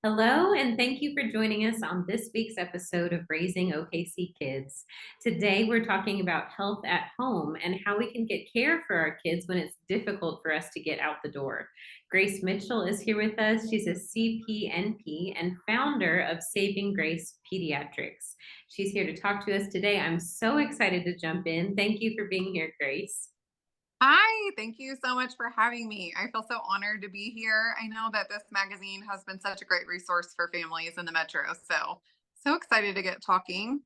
Hello, and thank you for joining us on this week's episode of Raising OKC Kids. Today, we're talking about health at home and how we can get care for our kids when it's difficult for us to get out the door. Grace Mitchell is here with us. She's a CPNP and founder of Saving Grace Pediatrics. She's here to talk to us today. I'm so excited to jump in. Thank you for being here, Grace. Hi, thank you so much for having me. I feel so honored to be here. I know that this magazine has been such a great resource for families in the metro. So excited to get talking.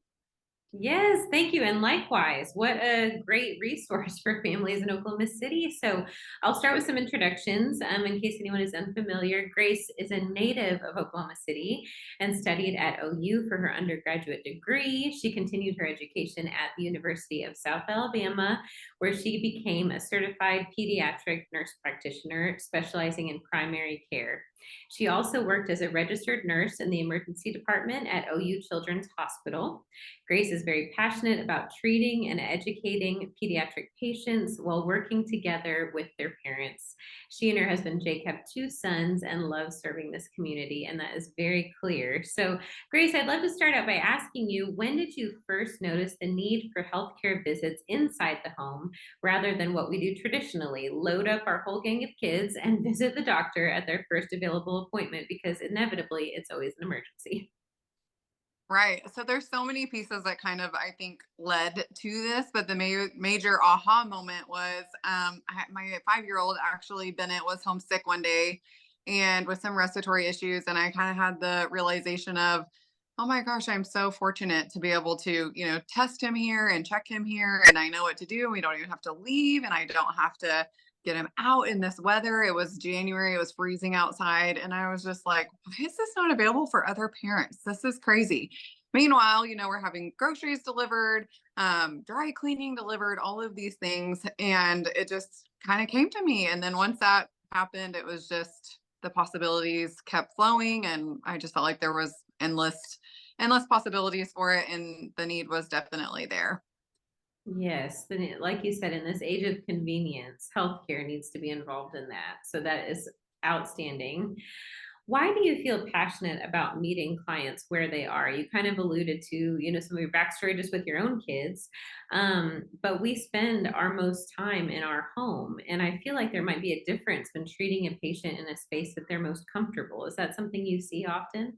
Yes, thank you. And likewise, what a great resource for families in Oklahoma City. So I'll start with some introductions in case anyone is unfamiliar. Grace is a native of Oklahoma City and studied at OU for her undergraduate degree. She continued her education at the University of South Alabama, where she became a certified pediatric nurse practitioner specializing in primary care. She also worked as a registered nurse in the emergency department at OU Children's Hospital. Grace is very passionate about treating and educating pediatric patients while working together with their parents. She and her husband Jake have two sons and love serving this community, and that is very clear. So, Grace, I'd love to start out by asking you, when did you first notice the need for healthcare visits inside the home rather than what we do traditionally, load up our whole gang of kids and visit the doctor at their first available appointment because inevitably it's always an emergency? Right. So there's so many pieces that kind of I think led to this, but the major aha moment was my 5-year-old actually Bennett was homesick one day and with some respiratory issues, and I kind of had the realization of, oh my gosh, I'm so fortunate to be able to test him here and check him here, and I know what to do. We don't even have to leave, and I don't have to get him out in this weather. It was January, it was freezing outside, and I was just like, why is this not available for other parents? This is crazy. Meanwhile, we're having groceries delivered, dry cleaning delivered, all of these things. And it just kind of came to me. And then once that happened, it was just the possibilities kept flowing. And I just felt like there was endless possibilities for it. And the need was definitely there. Yes, like you said, in this age of convenience, healthcare needs to be involved in that. So that is outstanding. Why do you feel passionate about meeting clients where they are? You kind of alluded to, some of your backstory just with your own kids. But we spend our most time in our home. And I feel like there might be a difference when treating a patient in a space that they're most comfortable. Is that something you see often?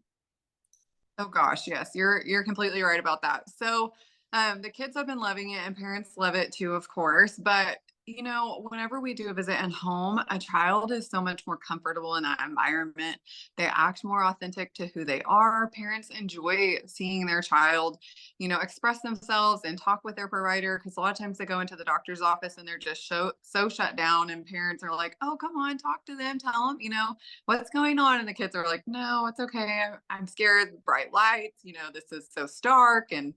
Oh gosh, yes, you're completely right about that. So, the kids have been loving it, and parents love it too, of course. But whenever we do a visit at home, a child is so much more comfortable in that environment. They act more authentic to who they are. Parents enjoy seeing their child, express themselves and talk with their provider, because a lot of times they go into the doctor's office and they're just so shut down, and parents are like, "Oh, come on, talk to them, tell them, what's going on?" And the kids are like, "No, it's okay. I'm scared. Bright lights. This is so stark and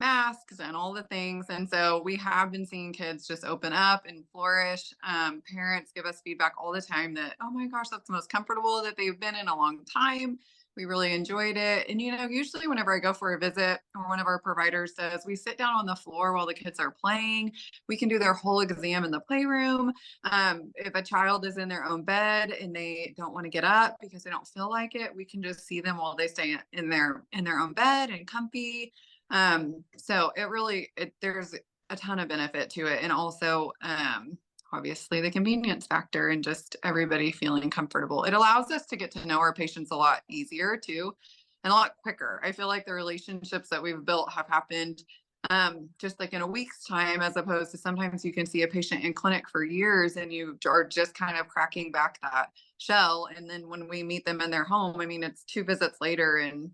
masks and all the things." And so we have been seeing kids just open up and flourish. Parents give us feedback all the time that, oh my gosh, that's the most comfortable that they've been in a long time. We really enjoyed it. And, usually whenever I go for a visit or one of our providers says, we sit down on the floor while the kids are playing. We can do their whole exam in the playroom. If a child is in their own bed and they don't want to get up because they don't feel like it, we can just see them while they stay in their own bed and comfy. So there's a ton of benefit to it. And also, obviously the convenience factor and just everybody feeling comfortable. It allows us to get to know our patients a lot easier too, and a lot quicker. I feel like the relationships that we've built have happened just like in a week's time, as opposed to sometimes you can see a patient in clinic for years and you are just kind of cracking back that shell. And then when we meet them in their home, I mean, it's 2 visits later and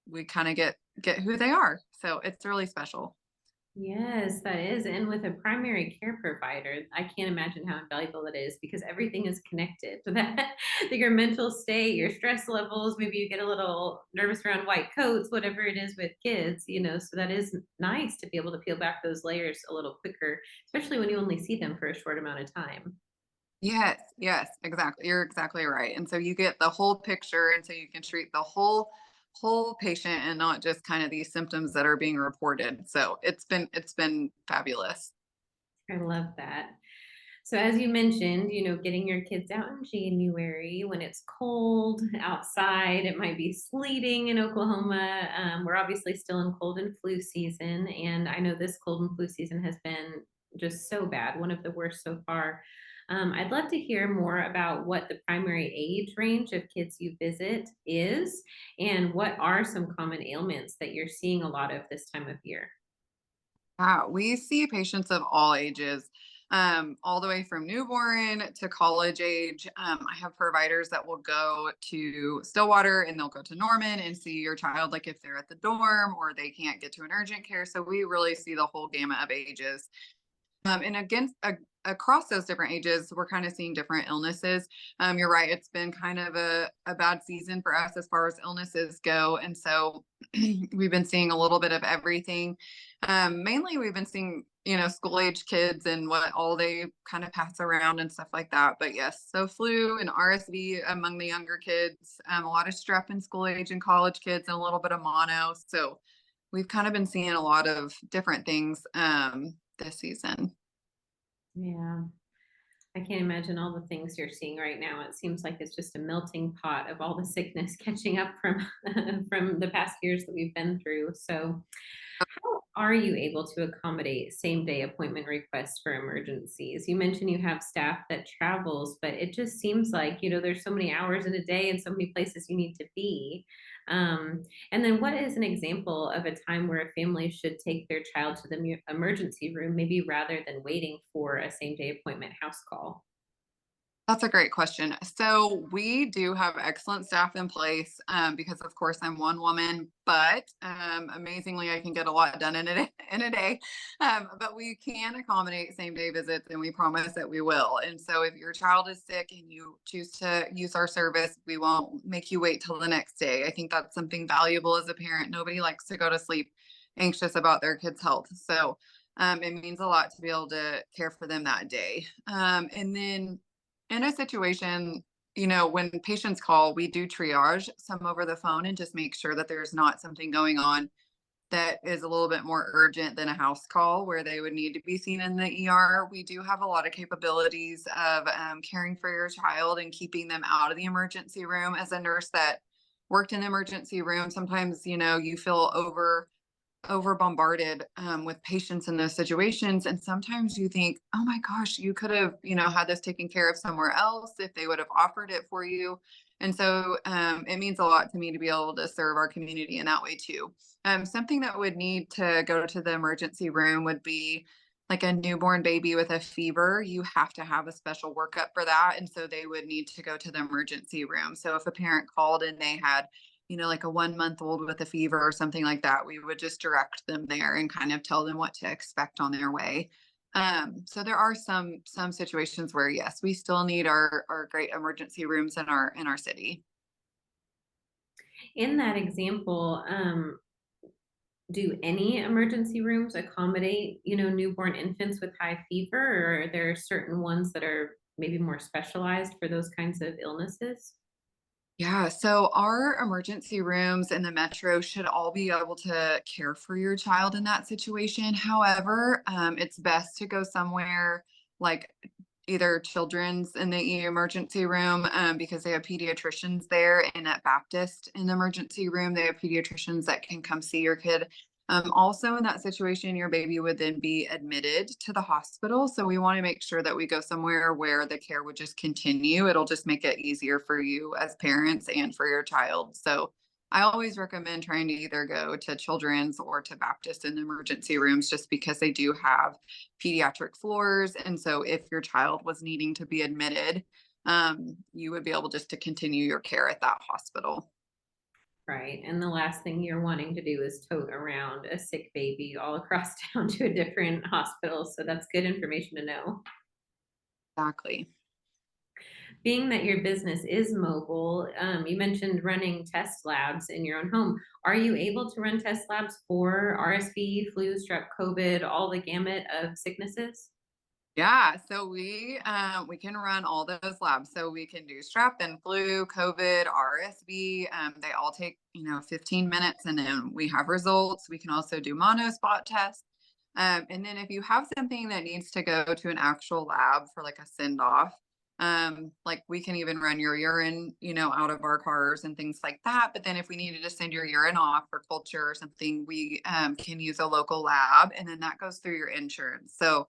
we kind of get who they are. So it's really special. Yes, that is. And with a primary care provider, I can't imagine how invaluable that is because everything is connected to that. Your mental state, your stress levels, maybe you get a little nervous around white coats, whatever it is with kids, so that is nice to be able to peel back those layers a little quicker, especially when you only see them for a short amount of time. Yes, exactly. You're exactly right. And so you get the whole picture, and so you can treat the whole patient and not just kind of these symptoms that are being reported. So it's been fabulous. I love that. So as you mentioned, getting your kids out in January when it's cold outside, it might be sleeting in Oklahoma. We're obviously still in cold and flu season, and I know this cold and flu season has been just so bad, one of the worst so far. I'd love to hear more about what the primary age range of kids you visit is, and what are some common ailments that you're seeing a lot of this time of year. Wow, we see patients of all ages, all the way from newborn to college age. I have providers that will go to Stillwater and they'll go to Norman and see your child, like if they're at the dorm or they can't get to an urgent care. So we really see the whole gamut of ages. And across those different ages, we're kind of seeing different illnesses. You're right; it's been kind of a bad season for us as far as illnesses go, and so we've been seeing a little bit of everything. Mainly, we've been seeing school age kids and what all they kind of pass around and stuff like that. But yes, so flu and RSV among the younger kids, a lot of strep in school age and college kids, and a little bit of mono. So we've kind of been seeing a lot of different things this season. Yeah. I can't imagine all the things you're seeing right now. It seems like it's just a melting pot of all the sickness catching up from from the past years that we've been through. So, how are you able to accommodate same day appointment requests for emergencies? You mentioned you have staff that travels, but it just seems like, there's so many hours in a day and so many places you need to be. And then what is an example of a time where a family should take their child to the emergency room, maybe rather than waiting for a same day appointment house call? That's a great question. So we do have excellent staff in place because, of course, I'm one woman, but amazingly, I can get a lot done in a day. In a day. But we can accommodate same day visits, and we promise that we will. And so, if your child is sick and you choose to use our service, we won't make you wait till the next day. I think that's something valuable as a parent. Nobody likes to go to sleep anxious about their kid's health. So it means a lot to be able to care for them that day. And then in a situation, when patients call, we do triage some over the phone and just make sure that there's not something going on that is a little bit more urgent than a house call where they would need to be seen in the ER. We do have a lot of capabilities of caring for your child and keeping them out of the emergency room. As a nurse that worked in the emergency room, sometimes, you feel over bombarded with patients in those situations. And sometimes you think, oh my gosh, you could have, had this taken care of somewhere else if they would have offered it for you. And so it means a lot to me to be able to serve our community in that way too. Something that would need to go to the emergency room would be like a newborn baby with a fever. You have to have a special workup for that. And so they would need to go to the emergency room. So if a parent called and they had like a 1 month old with a fever or something like that, we would just direct them there and kind of tell them what to expect on their way. So there are some situations where yes, we still need our great emergency rooms in our city. In that example, do any emergency rooms accommodate, newborn infants with high fever, or are there certain ones that are maybe more specialized for those kinds of illnesses? Yeah, so our emergency rooms in the metro should all be able to care for your child in that situation. However, it's best to go somewhere like either children's in the emergency room because they have pediatricians there, and at Baptist in the emergency room, they have pediatricians that can come see your kid. Also, in that situation, your baby would then be admitted to the hospital. So, we want to make sure that we go somewhere where the care would just continue. It'll just make it easier for you as parents and for your child. So, I always recommend trying to either go to children's or to Baptist in the emergency rooms just because they do have pediatric floors. And so, if your child was needing to be admitted, you would be able just to continue your care at that hospital. Right. And the last thing you're wanting to do is tote around a sick baby all across town to a different hospital. So that's good information to know. Exactly. Being that your business is mobile, you mentioned running test labs in your own home. Are you able to run test labs for RSV, flu, strep, COVID, all the gamut of sicknesses? Yeah, so we can run all those labs. So we can do strep and flu, COVID, RSV. They all take 15 minutes, and then we have results. We can also do mono spot tests. And then if you have something that needs to go to an actual lab for like a send off, like we can even run your urine, out of our cars and things like that. But then if we needed to send your urine off for culture or something, we can use a local lab, and then that goes through your insurance. So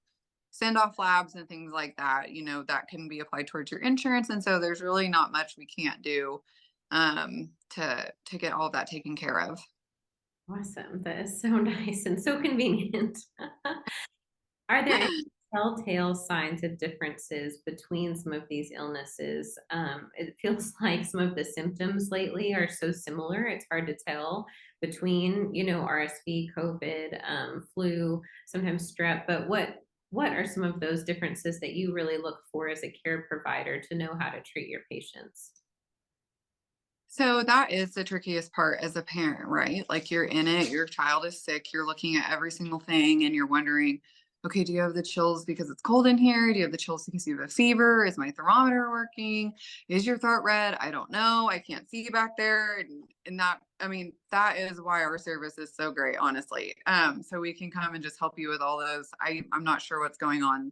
send off labs and things like that, that can be applied towards your insurance. And so there's really not much we can't do to get all of that taken care of. Awesome. That is so nice and so convenient. Are there any telltale signs of differences between some of these illnesses? It feels like some of the symptoms lately are so similar. It's hard to tell between, RSV, COVID, flu, sometimes strep. But what are some of those differences that you really look for as a care provider to know how to treat your patients? So that is the trickiest part as a parent, right? Like you're in it, your child is sick, you're looking at every single thing and you're wondering, okay, do you have the chills because it's cold in here? Do you have the chills because you have a fever? Is my thermometer working? Is your throat red? I don't know. I can't see back there. And that, I mean, that is why our service is so great, honestly. So we can come and just help you with all those. I'm not sure what's going on.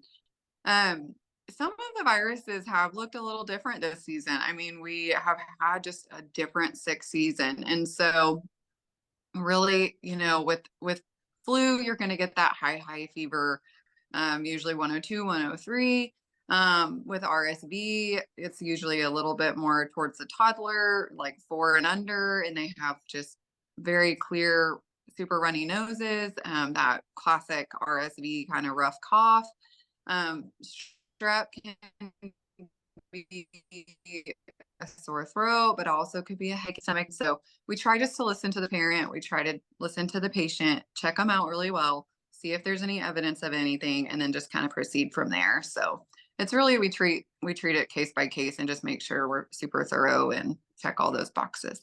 um, some of the viruses have looked a little different this season. I mean, we have had just a different sick season. And so really, with flu, you're going to get that high fever, usually 102, 103. With RSV, it's usually a little bit more towards the toddler, like 4 and under, and they have just very clear, super runny noses, that classic RSV kind of rough cough. um, Strep can be a sore throat, but also could be a headache stomach. So we try just to listen to the parent. We try to listen to the patient, check them out really well, see if there's any evidence of anything, and then just kind of proceed from there. So it's really we treat it case by case and just make sure we're super thorough and check all those boxes.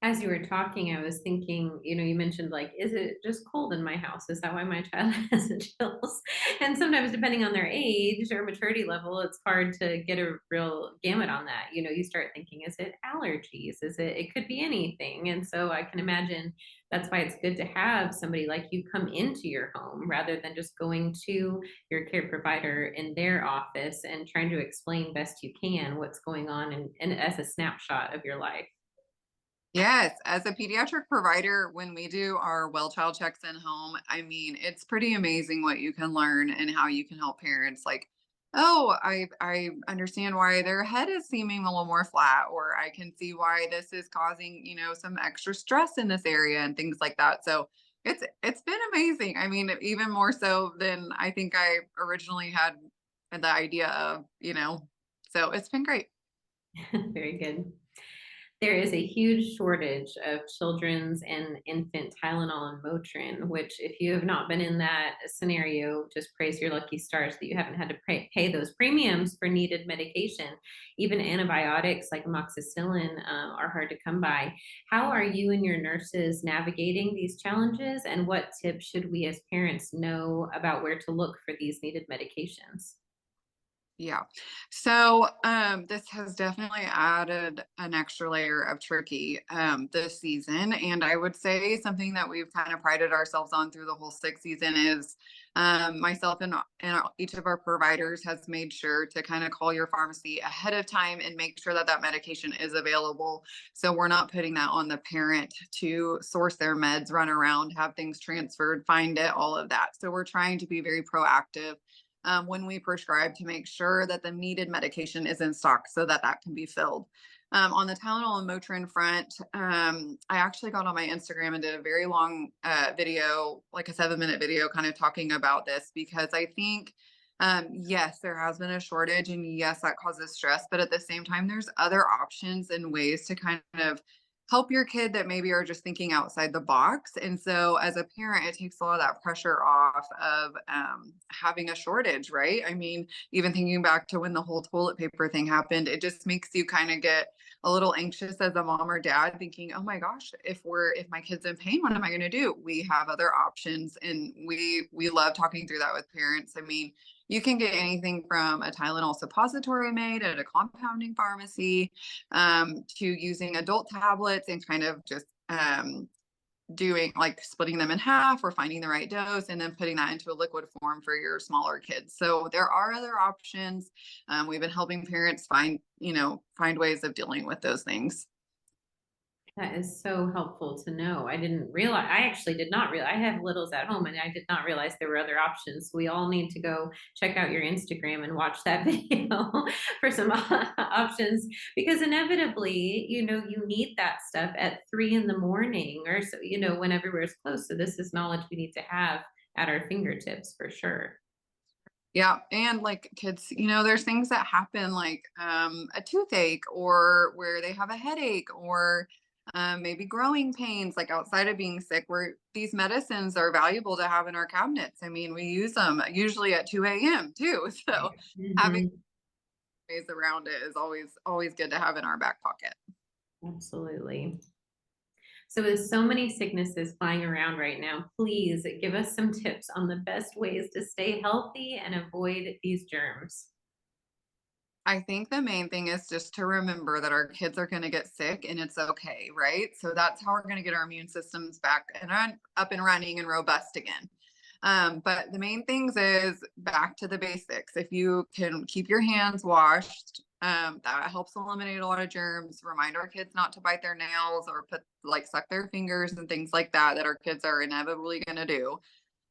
As you were talking, I was thinking, you mentioned like, is it just cold in my house? Is that why my child has the chills? And sometimes, depending on their age or maturity level, it's hard to get a real gamut on that. You start thinking, is it allergies? It could be anything. And so I can imagine that's why it's good to have somebody like you come into your home rather than just going to your care provider in their office and trying to explain best you can what's going on and as a snapshot of your life. Yes, as a pediatric provider, when we do our well child checks in home, I mean, it's pretty amazing what you can learn and how you can help parents. Like, oh, I understand why their head is seeming a little more flat, or I can see why this is causing, some extra stress in this area and things like that. So it's been amazing. I mean, even more so than I think I originally had the idea of, So it's been great. Very good. There is a huge shortage of children's and infant Tylenol and Motrin, which, if you have not been in that scenario, just praise your lucky stars that you haven't had to pay those premiums for needed medication. Even antibiotics like amoxicillin are hard to come by. How are you and your nurses navigating these challenges, and what tips should we as parents know about where to look for these needed medications? Yeah. So this has definitely added an extra layer of tricky this season. And I would say something that we've kind of prided ourselves on through the whole sick season is myself and each of our providers has made sure to kind of call your pharmacy ahead of time and make sure that that medication is available. So we're not putting that on the parent to source their meds, run around, have things transferred, find it, all of that. So we're trying to be very proactive when we prescribe to make sure that the needed medication is in stock so that that can be filled. On the Tylenol and Motrin front, I actually got on my Instagram and did a very long video, like a 7-minute video, kind of talking about this because I think, yes, there has been a shortage, and yes, that causes stress. But at the same time, there's other options and ways to kind of help your kid that maybe are just thinking outside the box. And so as a parent, it takes a lot of that pressure off of having a shortage, right? I mean, even thinking back to when the whole toilet paper thing happened, it just makes you kind of get a little anxious as a mom or dad thinking, oh my gosh, if my kid's in pain, what am I going to do? We have other options. And we love talking through that with parents. I mean, you can get anything from a Tylenol suppository made at a compounding pharmacy, to using adult tablets and kind of just doing like splitting them in half or finding the right dose and then putting that into a liquid form for your smaller kids. So there are other options. We've been helping parents find ways of dealing with those things. That is so helpful to know. I didn't realize, I actually did not realize, I have littles at home and I did not realize there were other options. We all need to go check out your Instagram and watch that video for some options because inevitably, you need that stuff at 3 in the morning or so, when everywhere's closed. So this is knowledge we need to have at our fingertips for sure. Yeah, and like kids, there's things that happen like a toothache or where they have a headache or maybe growing pains, like outside of being sick, where these medicines are valuable to have in our cabinets. I mean, we use them usually at 2 a.m. too. So having Mhm. ways around it is always good to have in our back pocket. Absolutely. So, with so many sicknesses flying around right now, please give us some tips on the best ways to stay healthy and avoid these germs. I think the main thing is just to remember that our kids are going to get sick and it's okay, right? So that's how we're going to get our immune systems back and up and running and robust again. But the main things is back to the basics. If you can keep your hands washed, that helps eliminate a lot of germs. Remind our kids not to bite their nails or suck their fingers and things like that that our kids are inevitably going to do.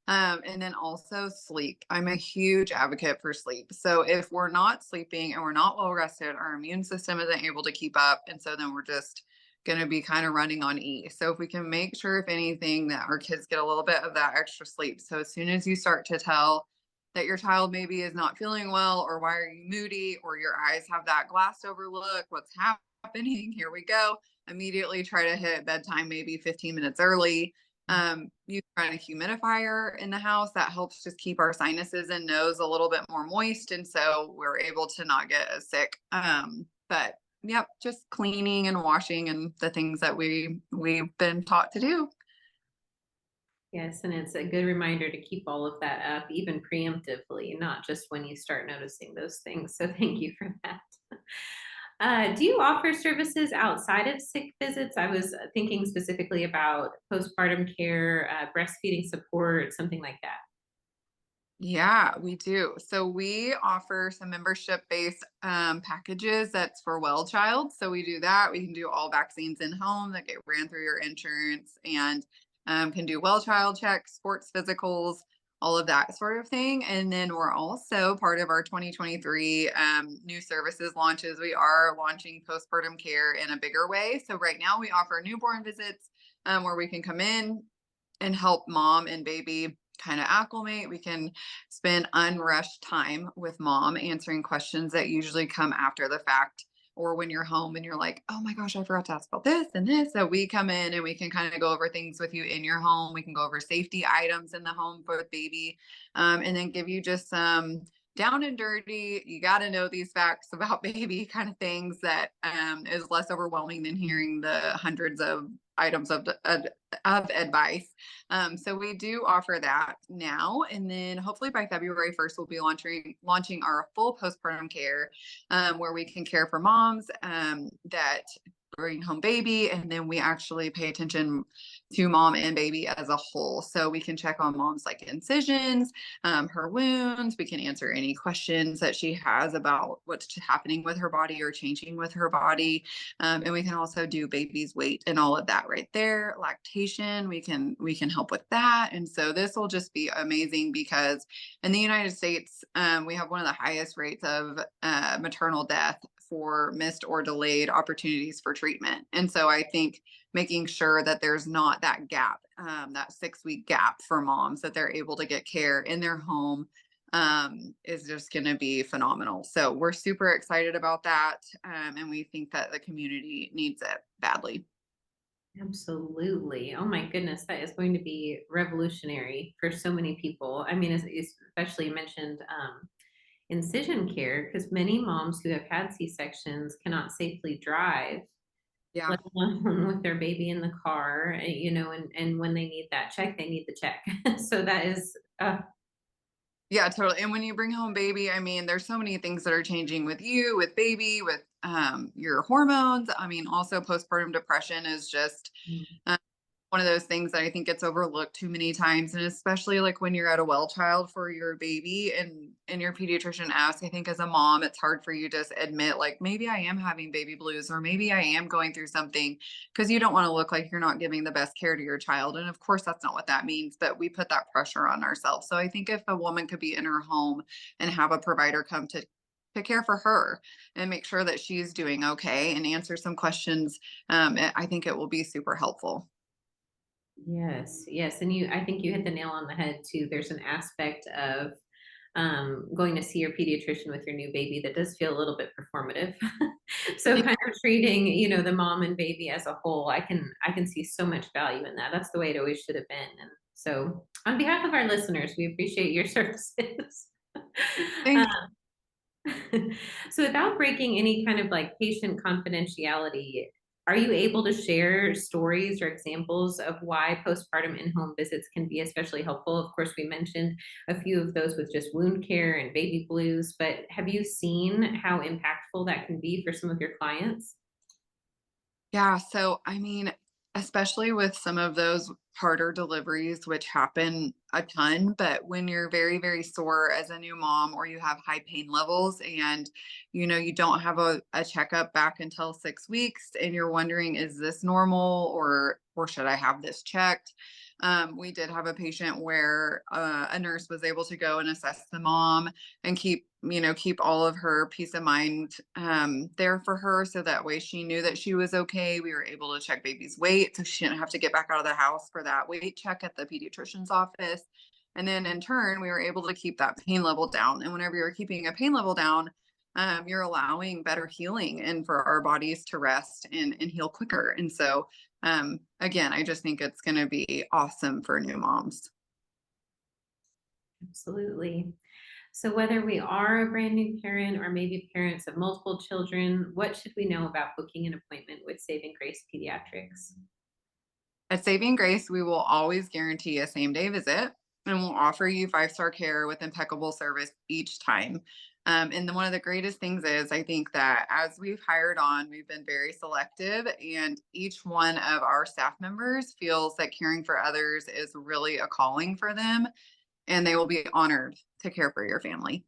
And then also sleep. I'm a huge advocate for sleep. So if we're not sleeping and we're not well rested, our immune system isn't able to keep up. And so then we're just going to be kind of running on E. So if we can make sure, if anything, that our kids get a little bit of that extra sleep. So as soon as you start to tell that your child maybe is not feeling well, or why are you moody, or your eyes have that glassed over look, what's happening? Here we go. Immediately try to hit bedtime maybe 15 minutes early. You run a humidifier in the house that helps just keep our sinuses and nose a little bit more moist, and so we're able to not get as sick. But yep, just cleaning and washing and the things that we've been taught to do. Yes, and it's a good reminder to keep all of that up, even preemptively, not just when you start noticing those things. So, thank you for that. Do you offer services outside of sick visits? I was thinking specifically about postpartum care, breastfeeding support, something like that. Yeah, we do. So we offer some membership based packages that's for well child. So we do that. We can do all vaccines in home that get ran through your insurance and can do well child checks, sports physicals, all of that sort of thing. And then we're also part of our 2023 new services launches. We are launching postpartum care in a bigger way. So right now we offer newborn visits where we can come in and help mom and baby kind of acclimate. We can spend unrushed time with mom answering questions that usually come after the fact or when you're home and you're like, oh my gosh, I forgot to ask about this and this. So we come in and we can kind of go over things with you in your home. We can go over safety items in the home for the baby, and then give you just some down and dirty, you got to know these facts about baby kind of things that is less overwhelming than hearing the hundreds of items of advice. So we do offer that now, and then hopefully by February 1st, we'll be launching our full postpartum care, where we can care for moms that bring home baby, and then we actually pay attention to mom and baby as a whole. So we can check on mom's like incisions, her wounds. We can answer any questions that she has about what's happening with her body or changing with her body. And we can also do baby's weight and all of that right there. Lactation, we can help with that. And so this will just be amazing because in the United States, we have one of the highest rates of maternal death for missed or delayed opportunities for treatment. And so I think making sure that there's not that gap, that 6 week gap for moms, that they're able to get care in their home, is just going to be phenomenal. So we're super excited about that. And we think that the community needs it badly. Absolutely. Oh my goodness, that is going to be revolutionary for so many people. I mean, especially you mentioned incision care, because many moms who have had C-sections cannot safely drive, Yeah. let alone with their baby in the car, and when they need that check, they need the check. So that is, Yeah, totally. And when you bring home baby, I mean, there's so many things that are changing with you, with baby, with your hormones. I mean, also postpartum depression is just one of those things that I think gets overlooked too many times. And especially like when you're at a well child for your baby and your pediatrician asks, I think as a mom, it's hard for you to admit, like, maybe I am having baby blues, or maybe I am going through something, because you don't want to look like you're not giving the best care to your child. And of course, that's not what that means, but we put that pressure on ourselves. So I think if a woman could be in her home and have a provider come to care for her and make sure that she's doing okay and answer some questions, I think it will be super helpful. Yes, yes, and I think you hit the nail on the head too. There's an aspect of going to see your pediatrician with your new baby that does feel a little bit performative. So kind of treating, the mom and baby as a whole, I can see so much value in that. That's the way it always should have been. And so on behalf of our listeners, we appreciate your services. Thank So without breaking any kind of like patient confidentiality, are you able to share stories or examples of why postpartum in-home visits can be especially helpful? Of course, we mentioned a few of those with just wound care and baby blues, but have you seen how impactful that can be for some of your clients? Yeah, so I mean, especially with some of those harder deliveries, which happen a ton, but when you're very, very sore as a new mom, or you have high pain levels, and you don't have a checkup back until 6 weeks, and you're wondering, is this normal, or should I have this checked? We did have a patient where a nurse was able to go and assess the mom and keep all of her peace of mind there for her, so that way she knew that she was okay. We were able to check baby's weight so she didn't have to get back out of the house for that weight check at the pediatrician's office. And then in turn, we were able to keep that pain level down. And whenever you're keeping a pain level down, you're allowing better healing and for our bodies to rest and heal quicker. And so, again, I just think it's going to be awesome for new moms. Absolutely. So whether we are a brand new parent or maybe parents of multiple children, what should we know about booking an appointment with Saving Grace Pediatrics? At Saving Grace, we will always guarantee a same day visit, and we'll offer you 5-star care with impeccable service each time. And then one of the greatest things is, I think that as we've hired on, we've been very selective, and each one of our staff members feels that caring for others is really a calling for them, and they will be honored to care for your family.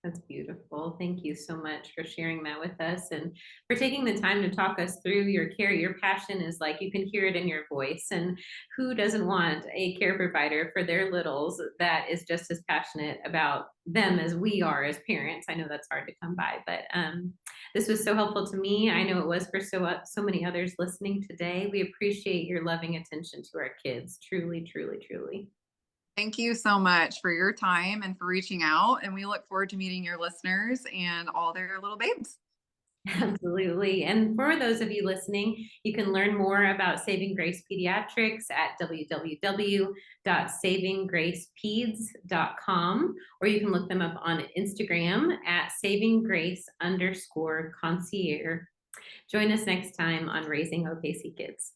That's beautiful. Thank you so much for sharing that with us and for taking the time to talk us through your care. Your passion is like you can hear it in your voice. And who doesn't want a care provider for their littles that is just as passionate about them as we are as parents? I know that's hard to come by, but this was so helpful to me. I know it was for so many others listening today. We appreciate your loving attention to our kids. Truly, truly, truly. Thank you so much for your time and for reaching out. And we look forward to meeting your listeners and all their little babes. Absolutely. And for those of you listening, you can learn more about Saving Grace Pediatrics at www.savinggracepeds.com, or you can look them up on Instagram at savinggrace_concierge. Join us next time on Raising OKC Kids.